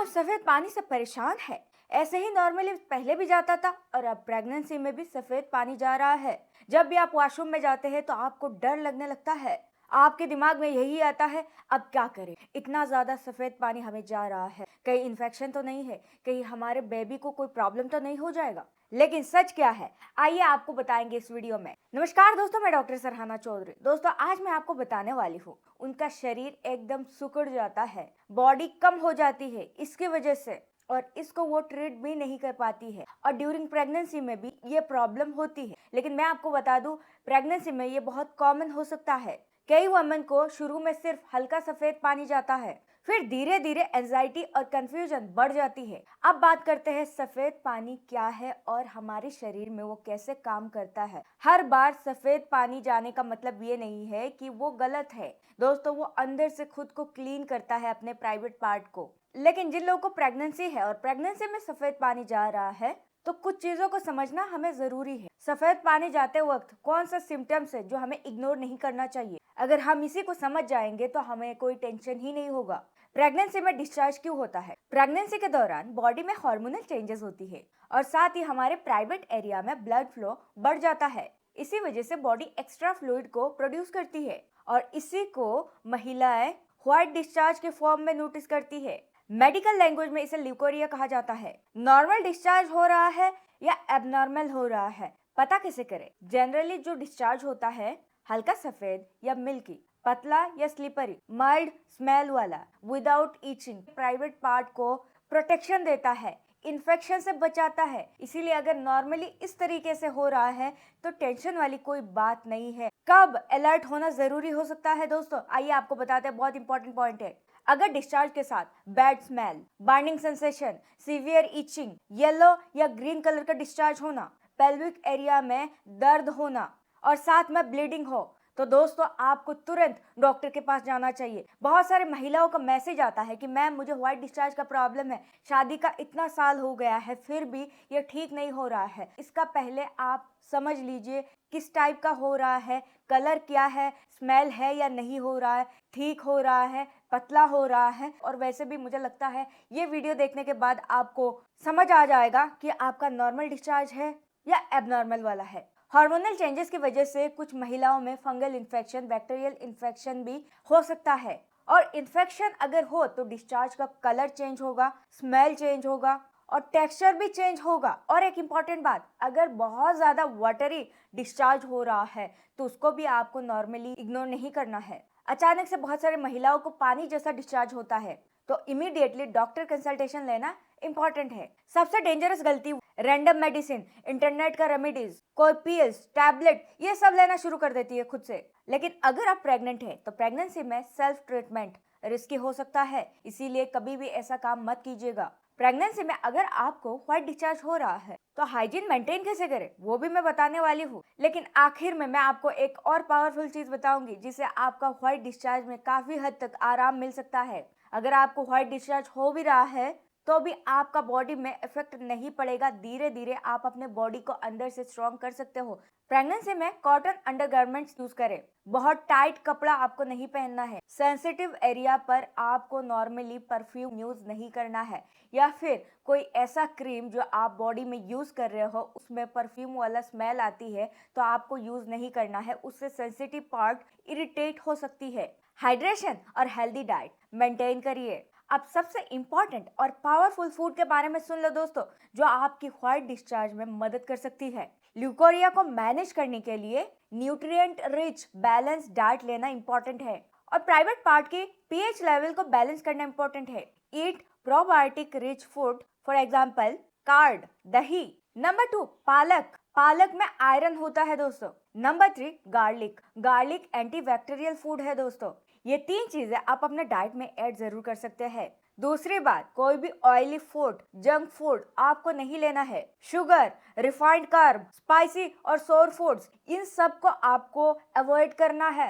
सफेद पानी से परेशान है? ऐसे ही नॉर्मली पहले भी जाता था और अब प्रेगनेंसी में भी सफेद पानी जा रहा है। जब भी आप वॉशरूम में जाते हैं तो आपको डर लगने लगता है। आपके दिमाग में यही आता है, अब क्या करें, इतना ज्यादा सफेद पानी हमें जा रहा है, कहीं इन्फेक्शन तो नहीं है, कहीं हमारे बेबी को कोई प्रॉब्लम तो नहीं हो जाएगा। लेकिन सच क्या है, आइए आपको बताएंगे इस वीडियो में। नमस्कार दोस्तों, मैं डॉक्टर सरहाना चौधरी। दोस्तों, आज मैं आपको बताने वाली हूँ, उनका शरीर एकदम सिकुड़ जाता है, बॉडी कम हो जाती है इसकी वजह से, और इसको वो ट्रीट भी नहीं कर पाती है, और ड्यूरिंग प्रेगनेंसी में भी ये प्रॉब्लम होती है। लेकिन मैं आपको बता दूं, प्रेगनेंसी में ये बहुत कॉमन हो सकता है। कई वुमेन को शुरू में सिर्फ हल्का सफेद पानी जाता है, फिर धीरे धीरे एंजाइटी और कंफ्यूजन बढ़ जाती है। अब बात करते हैं सफेद पानी क्या है और हमारे शरीर में वो कैसे काम करता है। हर बार सफेद पानी जाने का मतलब ये नहीं है कि वो गलत है दोस्तों, वो अंदर से खुद को क्लीन करता है, अपने प्राइवेट पार्ट को। लेकिन जिन लोगों को प्रेगनेंसी है और प्रेगनेंसी में सफेद पानी जा रहा है, तो कुछ चीजों को समझना हमें जरूरी है। सफेद पानी जाते वक्त कौन सा सिम्टम्स है जो हमें इग्नोर नहीं करना चाहिए। अगर हम इसी को समझ जाएंगे तो हमें कोई टेंशन ही नहीं होगा। प्रेगनेंसी में डिस्चार्ज क्यों होता है? प्रेगनेंसी के दौरान बॉडी में हार्मोनल चेंजेस होती है और साथ ही हमारे प्राइवेट एरिया में ब्लड फ्लो बढ़ जाता है। इसी वजह से बॉडी एक्स्ट्रा फ्लूइड को प्रोड्यूस करती है और इसी को महिलाएं व्हाइट डिस्चार्ज के फॉर्म में नोटिस करती है। मेडिकल लैंग्वेज में इसे ल्यूकोरिया कहा जाता है। नॉर्मल डिस्चार्ज हो रहा है या एबनॉर्मल हो रहा है, पता कैसे करें? जनरली जो डिस्चार्ज होता है हल्का सफेद या मिल्की, पतला या स्लिपरी, माइल्ड स्मेल वाला, विदाउट ईचिंग, प्राइवेट पार्ट को प्रोटेक्शन देता है, इन्फेक्शन से बचाता है। इसीलिए अगर नॉर्मली इस तरीके से हो रहा है तो टेंशन वाली कोई बात नहीं है। कब अलर्ट होना जरूरी हो सकता है दोस्तों, आइए आपको बताते हैं। बहुत इंपॉर्टेंट पॉइंट है। अगर डिस्चार्ज के साथ bad smell, burning sensation, severe itching, yellow या ग्रीन कलर का डिस्चार्ज होना, पेल्विक एरिया में दर्द होना और साथ में ब्लीडिंग हो, तो दोस्तों आपको तुरंत डॉक्टर के पास जाना चाहिए। बहुत सारे महिलाओं का मैसेज आता है कि मैम मुझे व्हाइट डिस्चार्ज का प्रॉब्लम है, शादी का इतना साल हो गया है फिर भी ये ठीक नहीं हो रहा है। इसका पहले आप समझ लीजिए किस टाइप का हो रहा है, कलर क्या है, स्मेल है या नहीं हो रहा है, ठीक हो रहा है, पतला हो रहा है। और वैसे भी मुझे लगता है ये वीडियो देखने के बाद आपको समझ आ जाएगा कि आपका नॉर्मल डिस्चार्ज है या एबनॉर्मल वाला है। हार्मोनल चेंजेस की वजह से कुछ महिलाओं में फंगल इन्फेक्शन, बैक्टीरियल इन्फेक्शन भी हो सकता है, और इन्फेक्शन अगर हो तो डिस्चार्ज का कलर चेंज होगा, स्मेल चेंज होगा और टेक्सचर भी चेंज होगा। और एक इम्पॉर्टेंट बात, अगर बहुत ज्यादा वाटरी डिस्चार्ज हो रहा है तो उसको भी आपको नॉर्मली इग्नोर नहीं करना है। अचानक से बहुत सारे महिलाओं को पानी जैसा डिस्चार्ज होता है तो इमीडिएटली डॉक्टर कंसल्टेशन लेना इंपॉर्टेंट है। सबसे डेंजरस गलती रैंडम मेडिसिन, इंटरनेट का रेमेडीज, कोई पिल्स, टैबलेट, ये सब लेना शुरू कर देती है खुद से। लेकिन अगर आप प्रेग्नेंट हैं तो प्रेगनेंसी में सेल्फ ट्रीटमेंट रिस्की हो सकता है, इसीलिए कभी भी ऐसा काम मत कीजिएगा। प्रेगनेंसी में अगर आपको व्हाइट डिस्चार्ज हो रहा है तो हाइजीन मेंटेन कैसे करें वो भी मैं बताने वाली हूँ। लेकिन आखिर में मैं आपको एक और पावरफुल चीज बताऊंगी जिससे आपका व्हाइट डिस्चार्ज में काफी हद तक आराम मिल सकता है। अगर आपको व्हाइट डिस्चार्ज हो भी रहा है तो भी आपका बॉडी में इफेक्ट नहीं पड़ेगा, धीरे धीरे आप अपने बॉडी को अंदर से स्ट्रॉन्ग कर सकते हो। प्रेगनेंसी में कॉटन अंडरगारमेंट्स यूज करें, बहुत टाइट कपड़ा आपको नहीं पहनना है। सेंसिटिव एरिया पर आपको नॉर्मली परफ्यूम यूज नहीं करना है, या फिर कोई ऐसा क्रीम जो आप बॉडी में यूज कर रहे हो उसमें परफ्यूम वाला स्मेल आती है तो आपको यूज नहीं करना है, उससे सेंसिटिव पार्ट इरिटेट हो सकती है। हाइड्रेशन और हेल्दी डाइट मेंटेन करिए। अब सबसे इम्पोर्टेंट और पावरफुल फूड के बारे में सुन लो दोस्तों, जो आपकी व्हाइट डिस्चार्ज में मदद कर सकती है। ल्यूकोरिया को मैनेज करने के लिए न्यूट्रिएंट रिच बैलेंस डाइट लेना इंपॉर्टेंट है, और प्राइवेट पार्ट की पीएच लेवल को बैलेंस करना इंपॉर्टेंट है। Eat probiotic rich food, for example curd, दही। नंबर 2, पालक, पालक में आयरन होता है दोस्तों। Number 3, garlic, garlic antibacterial food है दोस्तों। ये 3 चीजें आप अपने डाइट में ऐड जरूर कर सकते हैं। दूसरी बात, कोई भी ऑयली फूड, जंक फूड आपको नहीं लेना है। शुगर, रिफाइंड कार्ब, स्पाइसी और सोर फूड्स, इन सब को आपको अवॉइड करना है।